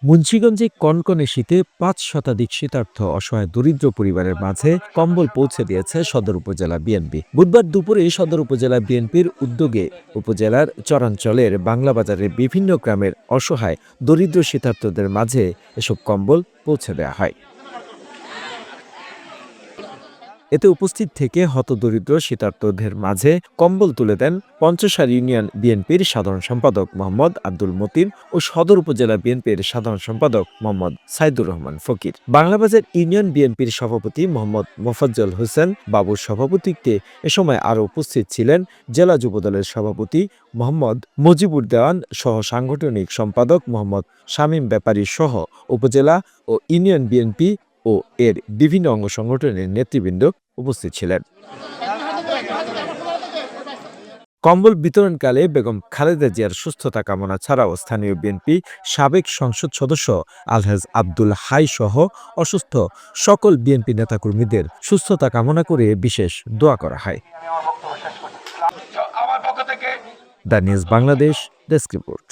মুন্সিগঞ্জে কনকনে শীতে ৫ শতাধিক শীতার্থ অসহায় দরিদ্র পরিবারের মাঝে কম্বল পৌঁছে দিয়েছে সদর উপজেলা বিএনপি। বুধবার দুপুরে সদর উপজেলা বিএনপির উদ্যোগে উপজেলার চরাঞ্চলের বাংলা বাজারের বিভিন্ন গ্রামের অসহায় দরিদ্র শীতার্থদের মাঝে এসব কম্বল পৌঁছে দেওয়া হয়। এতে উপস্থিত থেকে হতদরিদ্র শীতার্তদের মাঝে কম্বল তুলে দেন পঞ্চসার ইউনিয়ন বিএনপির সাধারণ সম্পাদক মোহাম্মদ আব্দুল মতিন ও সদর উপজেলা বিএনপির সাধারণ সম্পাদক মোহাম্মদ সাইদুর রহমান ফকির। বাংলাবাজার ইউনিয়ন বিএনপির সভাপতি মোহাম্মদ মোফাজ্জল হোসেন বাবুর সভাপতিত্বে এ সময় আরও উপস্থিত ছিলেন জেলা যুবদলের সভাপতি মোহাম্মদ মুজিবুর দেওয়ান সহ সাংগঠনিক সম্পাদক মোহাম্মদ শামীম ব্যাপারী সহ উপজেলা ও ইউনিয়ন বিএনপি ও এর বিভিন্ন অঙ্গ সংগঠনের নেতৃবৃন্দ উপস্থিত ছিলেন। কম্বল বিতরণকালে বেগম খালেদা জিয়ার সুস্থতা কামনা ছাড়াও স্থানীয় বিএনপি সাবেক সংসদ সদস্য আলহাজ আব্দুল হাই সহ অসুস্থ সকল বিএনপি নেতাকর্মীদের সুস্থতা কামনা করে বিশেষ দোয়া করা হয়। The news Bangladesh desk report.